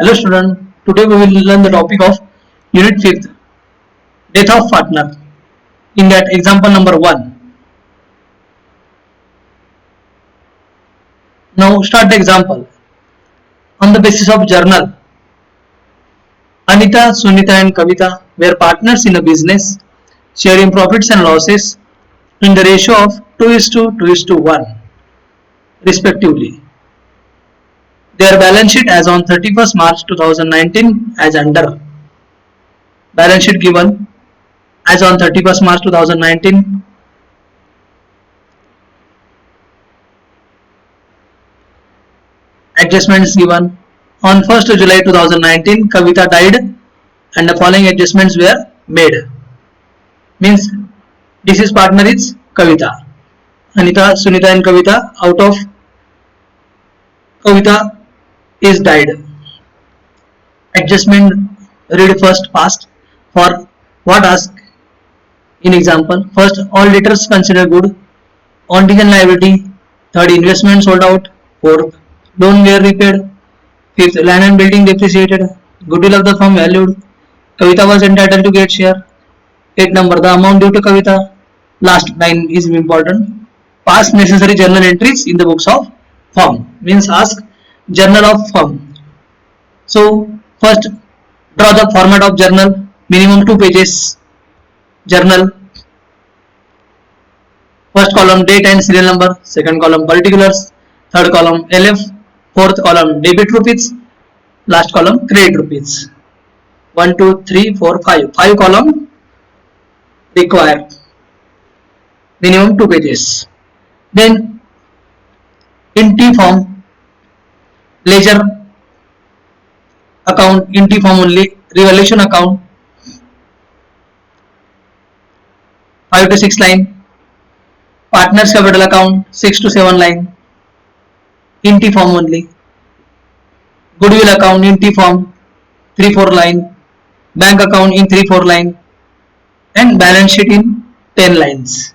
Hello student, today we will learn the topic of unit 5th, death of partner. In that example number 1. Now start the example. On the basis of journal, Anita, Sunita and Kavita were partners in a business, sharing profits and losses in the ratio of 2:1 respectively. Their balance sheet as on 31st March 2019 as under. Balance sheet given as on 31st March 2019. Adjustments given. On 1st July 2019, Kavita died and the following adjustments were made. Means deceased partner is Kavita. Anita, Sunita and Kavita, out of Kavita is died. Adjustment read first past for what ask in example. First, all debtors considered good. Contingent liability. Third, investment sold out. Fourth, loan were repaid. Fifth, land and building depreciated. Goodwill of the firm valued. Kavita was entitled to get share. 8 number, the amount due to Kavita. Last line is important. Pass necessary journal entries in the books of firm. Means ask journal of firm. So first draw the format of journal. Minimum 2 pages. Journal. First column date and serial number. Second column particulars. Third column LF. Fourth column debit rupees. Last column credit rupees. 1, 2, 3, 4, 5. 5 column require. Minimum 2 pages. Then in T form, ledger account in T form only, revaluation account 5 to 6 line, partners capital account 6 to 7 line, in T form only, goodwill account in T form 3-4 line, bank account in 3-4 line, and balance sheet in 10 lines,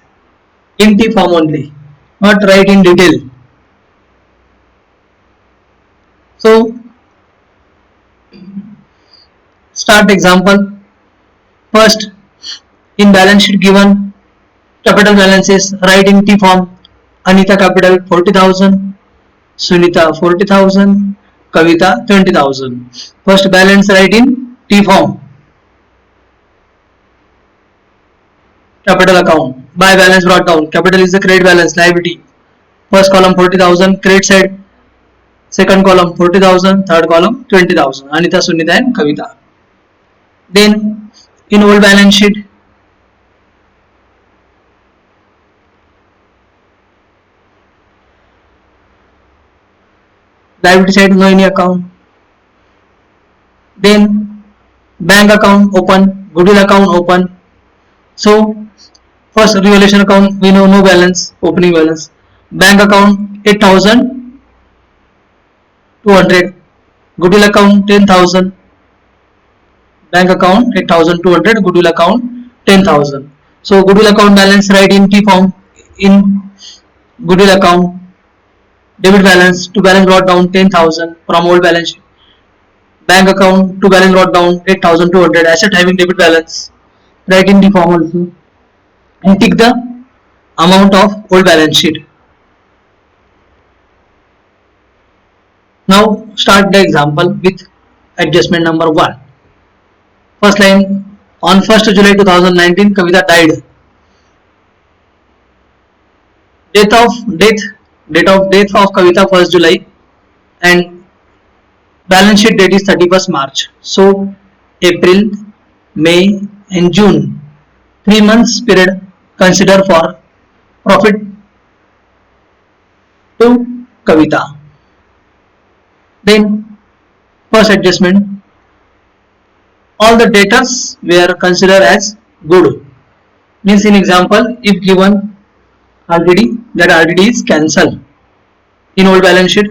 in T form only, not write in detail. So start example. First, in balance sheet given capital balances, write in T form. Anita capital 40,000, Sunita 40,000, Kavita 20,000. First balance write in T form. Capital account by balance brought down. Capital is the credit balance, liability. First column 40,000, credit side. Second column 40,000, third column 20,000. Anita, Sunita and Kavita. Then in old balance sheet, liability side no any account. Then bank account open, goodwill account open. So first revaluation account we know no balance, opening balance. Bank account 8,200, goodwill account 10,000. Bank account 8,200, goodwill account 10,000. So goodwill account balance write in T form. In goodwill account, debit balance to balance brought down 10,000 from old balance sheet. Bank account to balance brought down 8,200. Asset having debit balance write in T form also, and tick the amount of old balance sheet. Now start the example with adjustment number 1. First line, on 1st July 2019, Kavita died. Date of death of Kavita 1st July and balance sheet date is 31st March. So April, May and June, 3 months period consider for profit to Kavita. Then first adjustment, all the debtors were considered as good. Means in example, if given RDD, that RDD is cancelled. In old balance sheet,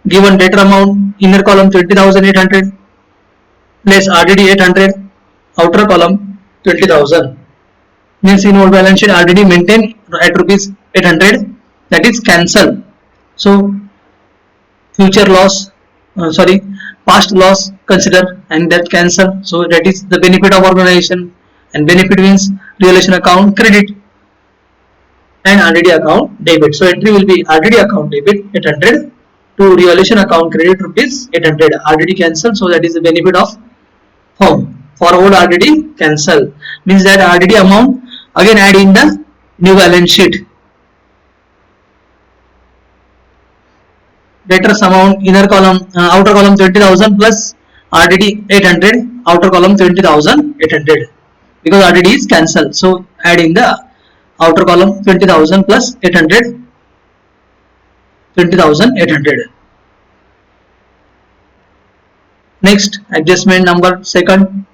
given debtor amount, inner column 20,800 less RDD 800, outer column 20,000. Means in old balance sheet RDD maintained at rupees 800, that is cancelled. So future loss, past loss consider and that cancel. So that is the benefit of organization, and benefit means revaluation account credit and RDD account debit. So entry will be RDD account debit 800 to revaluation account credit rupees 800. RDD cancel, so that is the benefit of firm. For old RDD cancel means that RDD amount again add in the new balance sheet. Debtors amount inner column outer column 20,000 plus RDD 800, outer column 20,800 because RDD is cancelled. So add in the outer column 20,000 plus 800, 20,800. Next adjustment number second,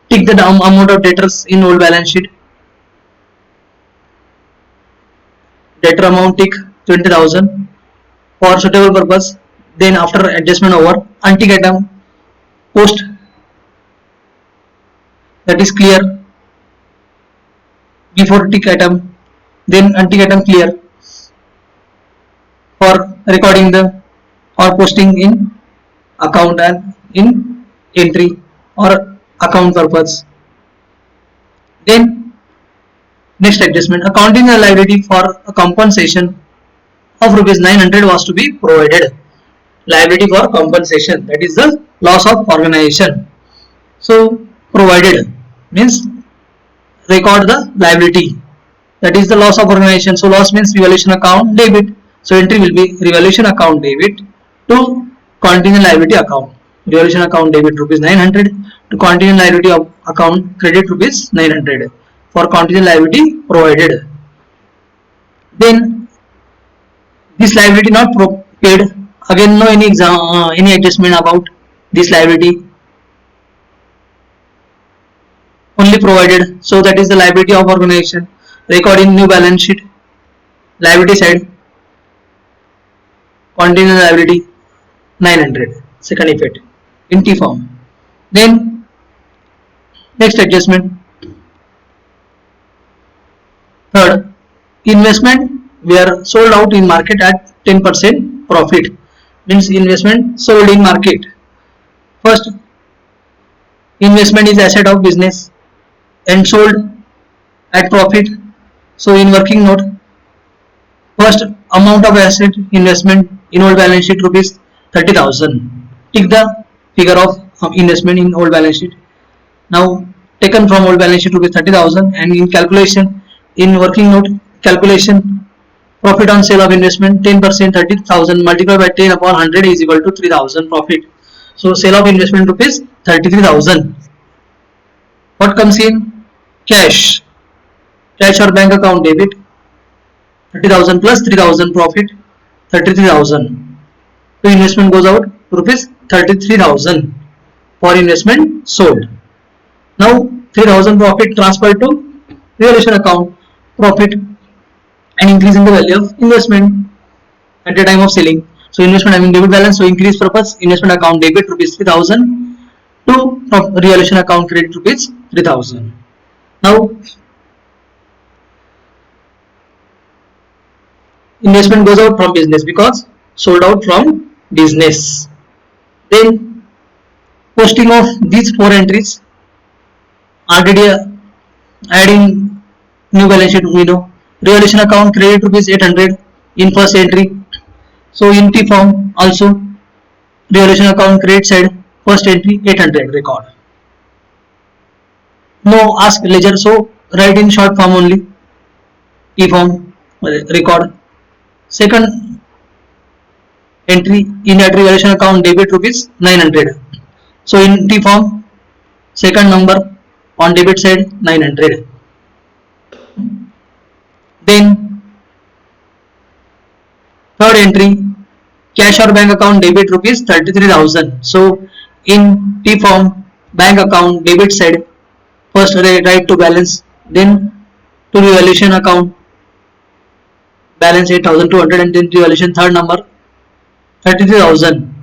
tick the amount of debtors in old balance sheet. Debtor amount tick 20,000 for suitable purpose. Then after adjustment over, untick item post, that is clear before tick item, then untick item clear for recording the or posting in account and in entry or account purpose. Then next adjustment, accounting a liability for a compensation of rupees 900 was to be provided. Liability for compensation, that is the loss of organization. So provided means record the liability, that is the loss of organization. So loss means revaluation account debit. So entry will be revaluation account debit to contingent liability account. Revaluation account debit rupees 900 to contingent liability account credit rupees 900 for contingent liability provided. Then this liability not paid, again no any adjustment about this liability, only provided. So that is the liability of organization. Record in new balance sheet, liability side, contingent liability 900, second effect in T form. Then next adjustment third, investment were sold out in market at 10% profit, means investment sold in market. First, investment is asset of business and sold at profit. So in working note, first amount of asset investment in old balance sheet rupees 30,000. Tick the figure of investment in old balance sheet. Now taken from old balance sheet rupees 30,000, and in calculation, in working note calculation, profit on sale of investment 10% 30,000 multiplied by 10 upon 100 is equal to 3,000 profit. So sale of investment rupees 33,000. What comes in? Cash. Cash or bank account debit 30,000 plus 3,000 profit 33,000. So investment goes out rupees 33,000 for investment sold. Now 3,000 profit transferred to revaluation account profit and increasing the value of investment at the time of selling. So investment having debit balance, so increase purpose investment account debit rupees 3,000 to revaluation account credit rupees 3,000. Now investment goes out from business because sold out from business. Then posting of these four entries, RDD adding new balance sheet, we know revaluation account credit rupees 800 in first entry. So in T form also revaluation account credit side first entry 800 record. No ask ledger, so write in short form only T form record. Second entry in that revaluation account debit rupees 900. So in T form second number on debit side 900. Then third entry cash or bank account debit rupees 33,000. So in T form bank account debit side first write to balance, then to revaluation account balance 8,200, and then revaluation third number 33,000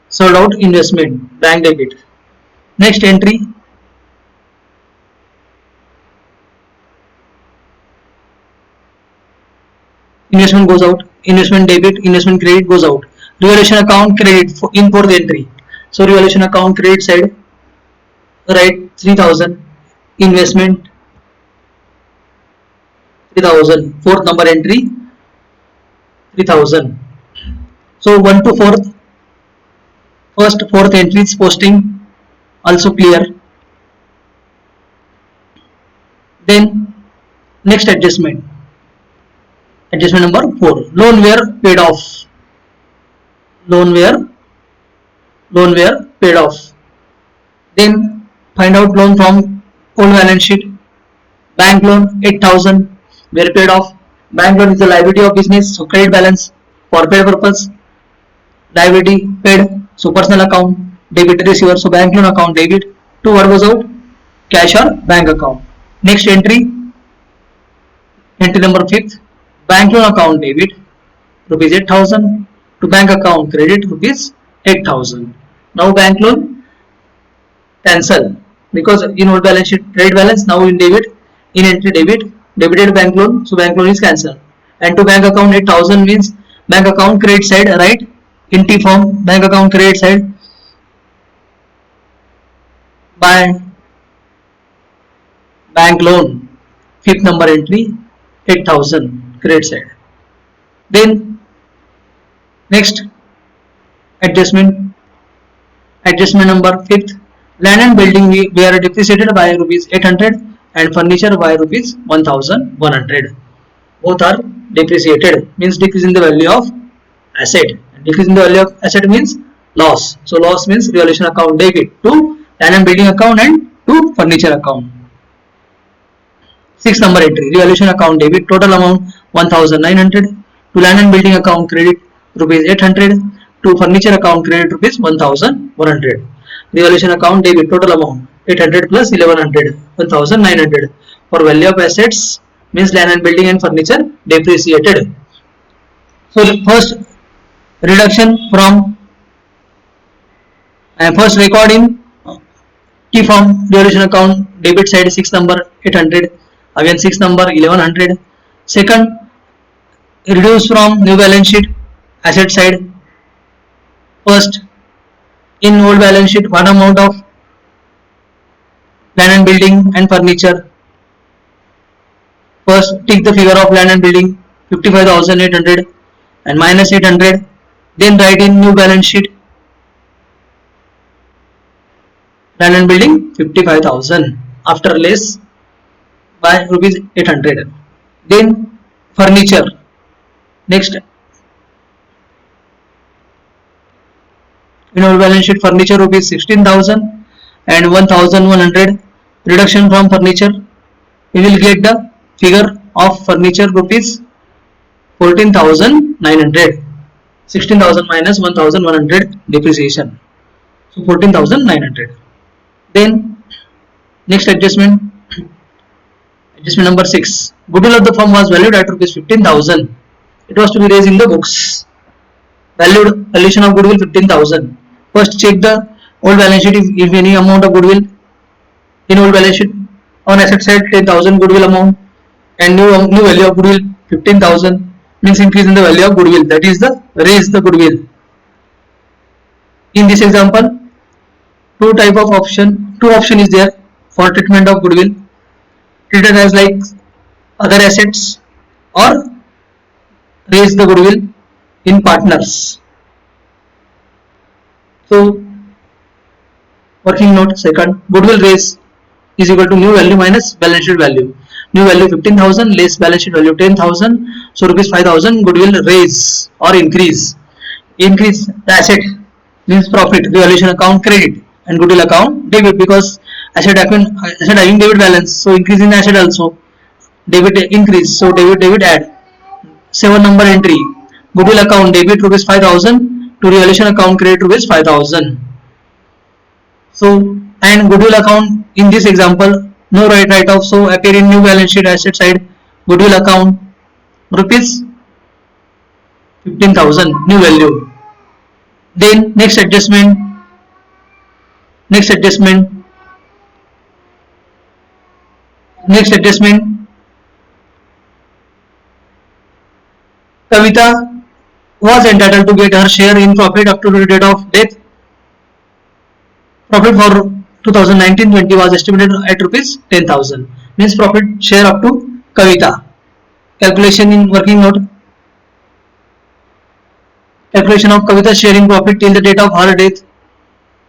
sold out investment bank debit. Next entry investment goes out, investment debit, investment credit goes out, revaluation account credit in fourth entry. So revaluation account credit side, right, 3000. Investment 3000. Fourth number entry 3000. So 1 to 4th, first fourth entries posting also clear. Then next adjustment, adjustment number 4, loan were paid off. Loan were loan were paid off. Then find out loan from old balance sheet. Bank loan 8000 were paid off. Bank loan is the liability of business, so credit balance for paid purpose. Liability paid, so personal account. Debit receiver, so bank loan account debit. To what goes out? Cash or bank account. Next entry, entry number 5th, bank loan account debit rupees 8000 to bank account credit rupees 8000. Now bank loan cancel, because in old balance sheet credit balance, now in debit, in entry debit, debited bank loan, so bank loan is cancelled. And to bank account 8000 means bank account credit side, right, in T form, bank account credit side by bank loan, fifth number entry 8000 credit side. Then next adjustment, adjustment number 5th, land and building we are depreciated by rupees 800 and furniture by rupees 1100. Both are depreciated, means decrease in the value of asset. Decrease in the value of asset means loss, so loss means revaluation account debit to land and building account and to furniture account. Sixth number entry, revaluation account debit, total amount 1900, to land and building account credit rupees 800, to furniture account credit rupees 1100. Revaluation account debit, total amount 800 plus 1100, 1900. For value of assets means land and building and furniture depreciated. So first reduction from first record in T form, revaluation account debit side 6 number 800, again 6 number 1100. Second, reduce from new balance sheet asset side. First, in old balance sheet what amount of land and building and furniture. First take the figure of land and building 55,800 and minus 800. Then write in new balance sheet land and building 55,000 after less by rupees 800. Then furniture, next in our balance sheet furniture rupees 16,000 and 1,100. Reduction from furniture, we will get the figure of furniture rupees 14,900. 16,000 minus 1,100 depreciation, so 14,900. Then next adjustment, adjustment number 6, goodwill of the firm was valued at rupees 15,000. It was to be raised in the books. Valuation of goodwill 15,000. First check the old balance sheet, if any amount of goodwill in old balance sheet. On asset side 10,000 goodwill amount and new value of goodwill 15,000 means increase in the value of goodwill, that is the raise the goodwill. In this example, two option is there for treatment of goodwill, treated as like other assets or raise the goodwill in partners. So working note, second, goodwill raise is equal to new value minus balance sheet value. New value 15,000 less balance sheet value 10,000, so rupees 5,000 goodwill raise or increase. Increase the asset means profit, revaluation account credit and goodwill account debit, because asset having debit balance, so increase in asset also, debit increase, so debit add. 7 number entry, goodwill account debit rupees 5,000 to revaluation account credit rupees 5,000. So and goodwill account in this example no write off, so appear in new balance sheet asset side, goodwill account rupees 15,000 new value. Then next adjustment, next adjustment, next adjustment, Kavita was entitled to get her share in profit up to the date of death. Profit for 2019-20 was estimated at rupees 10,000. Means profit share up to Kavita. Calculation in working note. Calculation of Kavita's sharing profit till the date of her death.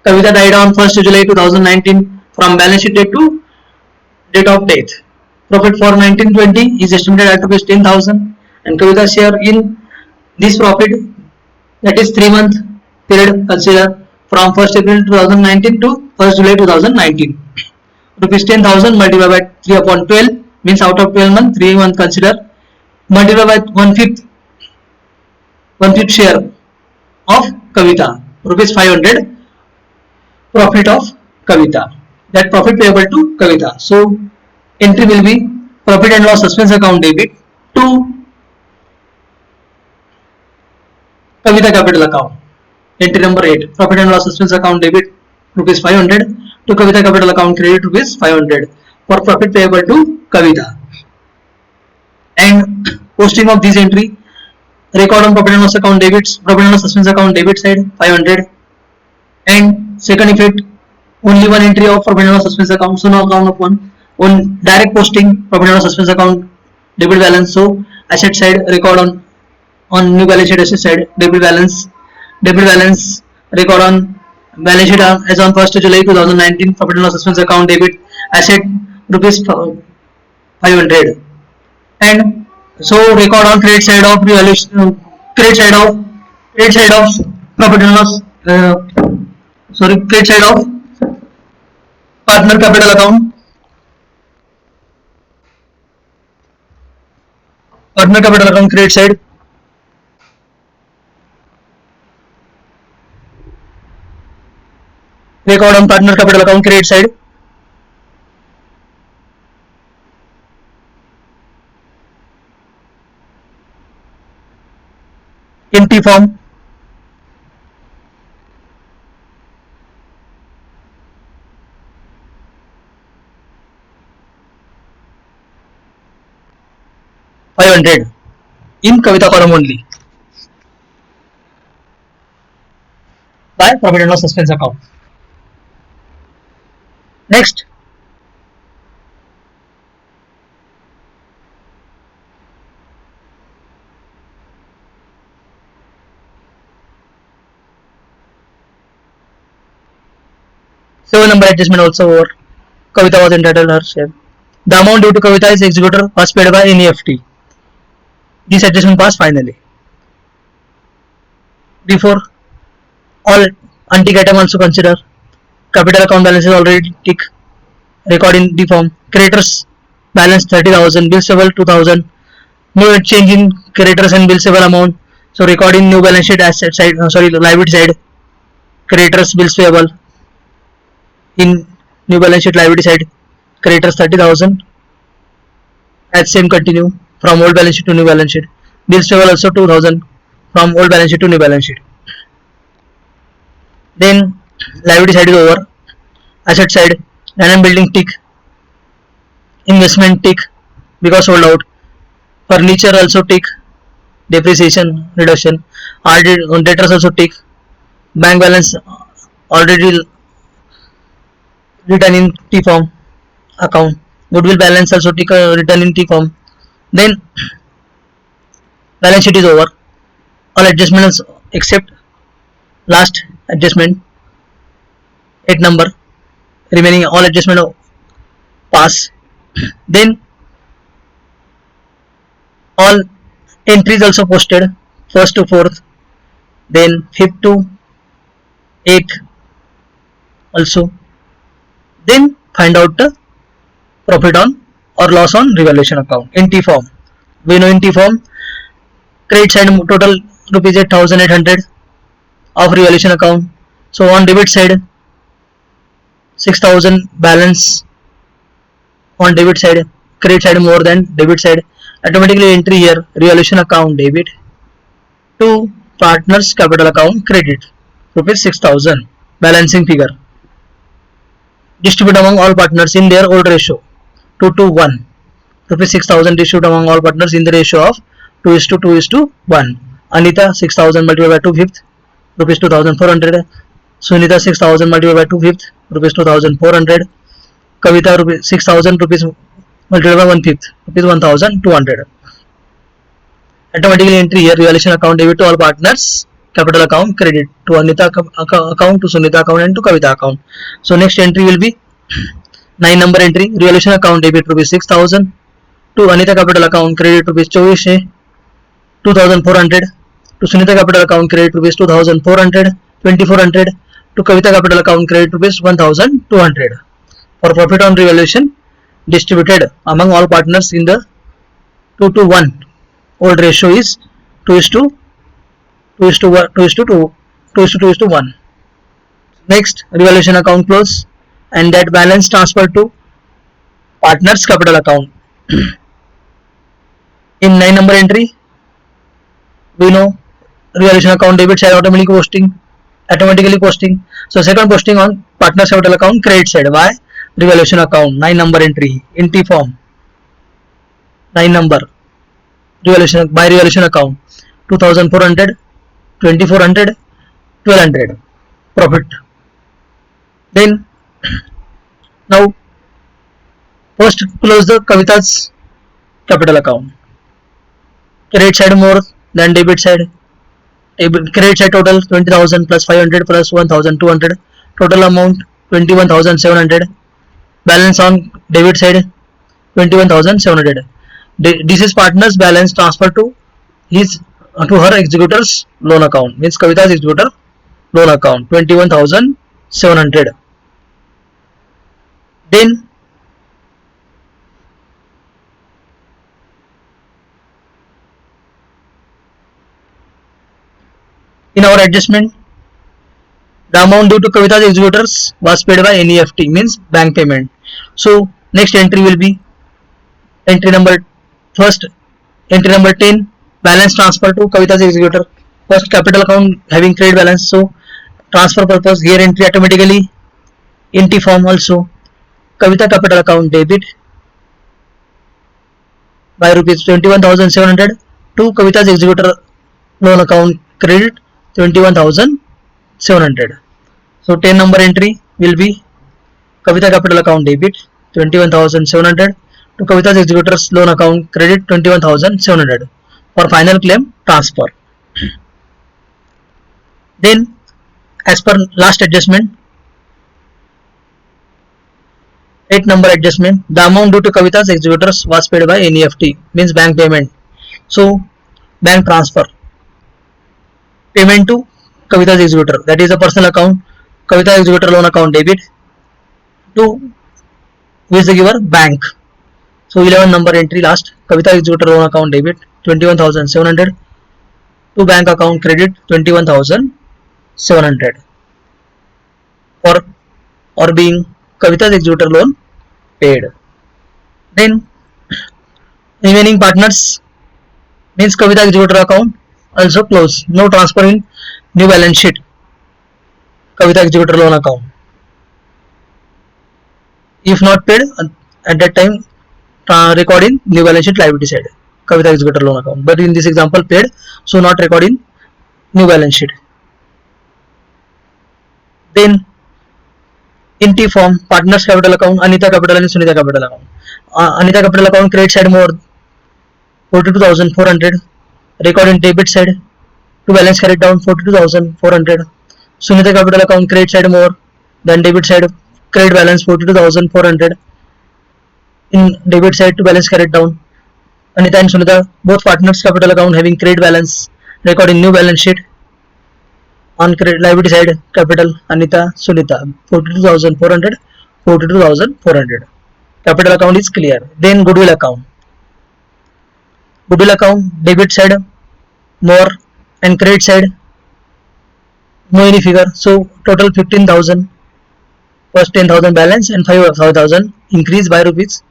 Kavita died on 1st July 2019. From balance sheet date to date of death. Profit for 1920 is estimated at rupees 10,000, and Kavita's share in this profit, that is 3-month period, consider from 1st April 2019 to 1st July 2019. Rupees 10,000 multiplied by 3 upon 12 means out of 12 months, 3 months consider, multiplied by 1/5 share of Kavita, rupees 500 profit of Kavita. That profit payable to Kavita. So entry will be profit and loss suspense account debit to Kavita capital account. Entry number 8, profit and loss suspense account debit rupees 500 to Kavita capital account credit rupees 500 for profit payable to Kavita. And posting of this entry, record on profit and loss account debits, profit and loss suspense account debit side 500, and second effect, only one entry of profit and loss suspense account, so no account of one direct posting profit and loss suspense account debit balance. So asset side record on new balance sheet asset side debit balance record on balance sheet as on 1st July 2019 profit and loss suspense account debit asset rupees 500, and so record on credit side of revaluation, credit side of profit and loss credit side of partner capital account, credit side, record on partner capital account credit side, in T form. $500 in Kavita column only by profit and loss suspense account. Next, seven number adjustment also over. Kavita was entitled her share. The amount due to Kavita is executor was paid by NEFT. This adjustment passed finally. Before all untick item also consider. Capital account balance is already tick. Record in D form. Creditors balance 30,000. Bills payable 2,000. No change in creditors and bills payable amount. So record in new balance sheet asset side. Liability side. Creditors bills payable. In new balance sheet liability side. Creditors 30,000. As same continue from old balance sheet to new balance sheet. Bills payable also 2,000 from old balance sheet to new balance sheet. Then liability side is over. Asset side, land and building tick, investment tick because sold out, furniture also tick, depreciation reduction, debtors also tick, bank balance already written in T form account, goodwill balance also tick written in T form. Then balance sheet is over. All adjustments except last adjustment 8 number, remaining all adjustment pass. Then all entries also posted, 1st to 4th, then 5th to 8th also. Then find out the profit on or loss on revaluation account in T form. We know in T form credit side total rupees 8,800 of revaluation account. So on debit side 6,000 balance on debit side, credit side more than debit side. Automatically entry here revaluation account debit to partners capital account credit rupees 6,000 balancing figure. Distribute among all partners in their old ratio 2:1. Rupees 6,000 distribute among all partners in the ratio of 2:2:1. Anita 6,000 multiplied by 2/5 rupees 2,400. Sunita 6,000 multiplied by 2/5 rupees 2400. Kavita rupees 6000 rupees multiplied by 1/5 rupees 1200. Automatically entry here revaluation account debit to all partners, capital account credit to Anita account, to Sunita account and to Kavita account. So next entry will be 9 number entry, revaluation account debit rupees 6000 to Anita capital account credit rupees 2400, to Sunita capital account credit rupees 2400, to Kavita capital account credit rupees 1200. For profit on revaluation distributed among all partners in the 2:1. Old ratio is 2:1. Next, revaluation account close and that balance transferred to partners capital account. In 9 number entry, we know revaluation account debit side automatically posting. So second posting on partners capital account credit side. Why? Revaluation account 9 number entry in T form. 9 number revaluation by revaluation account 2400, 2400, 1200 profit. Then now first close the Kavita's capital account. Credit side more than debit side. Credit side total 20,000 plus 500 plus 1,200. Total amount 21,700. Balance on debit side 21,700. This is partner's balance transfer to her executor's loan account. Means Kavita's executor loan account 21,700. Then in our adjustment, the amount due to Kavita's executors was paid by NEFT, means bank payment. So next entry will be entry number 10, balance transfer to Kavita's executor. First capital account having credit balance, so transfer purpose here entry automatically in T form also. Kavita capital account debit by rupees 21,700 to Kavita's executor loan account credit 21,700. So 10 number entry will be Kavita capital account debit 21,700 to Kavita's executor's loan account credit 21,700 for final claim transfer. Then as per last adjustment, 8 number adjustment, the amount due to Kavita's executors was paid by NEFT, means bank payment. So bank transfer payment to Kavita's executor, that is a personal account, Kavita executor loan account debit to who is the giver? Bank. So 11 number entry last, Kavita executor loan account debit 21,700 to bank account credit 21,700 or being Kavita's executor loan paid. Then remaining partners means Kavita executor account also close, no transfer in new balance sheet, Kavita executor loan account. If not paid at that time, record in new balance sheet liability side, Kavita executor loan account. But in this example paid, so not record in new balance sheet. Then in T form, partners capital account, Anita capital and Sunita capital account. Anita capital account credit side more 42,400, record in debit side to balance carried down 42,400. Sunita capital account credit side more than debit side, credit balance 42,400 in debit side to balance carried down. Anita and Sunita both partners capital account having credit balance, record in new balance sheet. On credit liability side, capital Anita Sunita 42,400, 42,400. Capital account is clear. Then goodwill account. Goodwill account debit side more and credit side no any figure. So total 15,000. First 10,000 balance and 5,000 increase by rupees.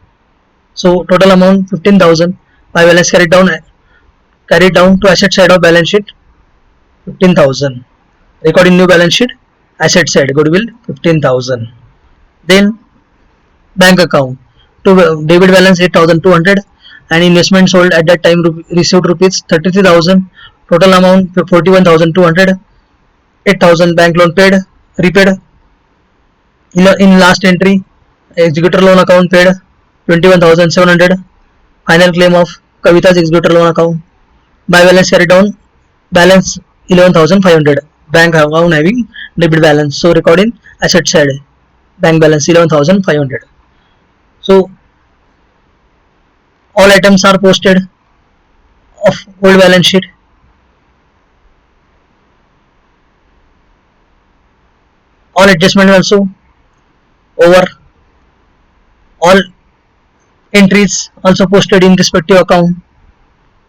So total amount 15,000 by balance carried down to asset side of balance sheet 15,000. Recording new balance sheet, asset side goodwill 15,000. Then bank account to debit balance 8,200 and investment sold at that time received rupees 33,000. Total amount 41,200. 8,000 bank loan paid, repaid. In last entry, executor loan account paid 21,700. Final claim of Kavita's executor loan account. By balance carried down, balance 11,500. Bank account having debit balance. So recording asset side, bank balance 11,500. So all items are posted of old balance sheet. All adjustment also over. All entries also posted in respective account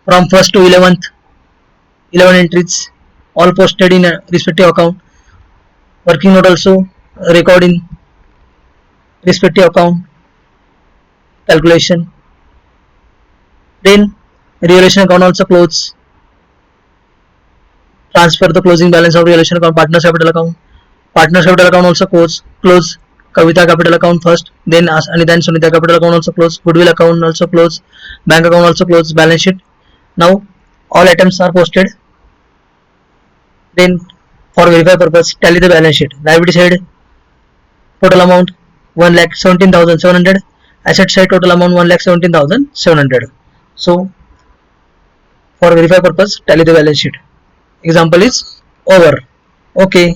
from 1st to 11th. 11 entries all posted in a respective account. Working note also record in respective account calculation. Then revaluation account also close. Transfer the closing balance of revaluation account partners capital account. Partners capital account also close. Kavita capital account first, then Anita and Sunita capital account also close. Goodwill account also close. Bank account also close. Balance sheet. Now all items are posted. Then for verify purpose, tally the balance sheet. Liability side total amount 1,17,700. Asset side total amount 1,17,700. So for verify purpose, tally the balance sheet. Example is over. Okay.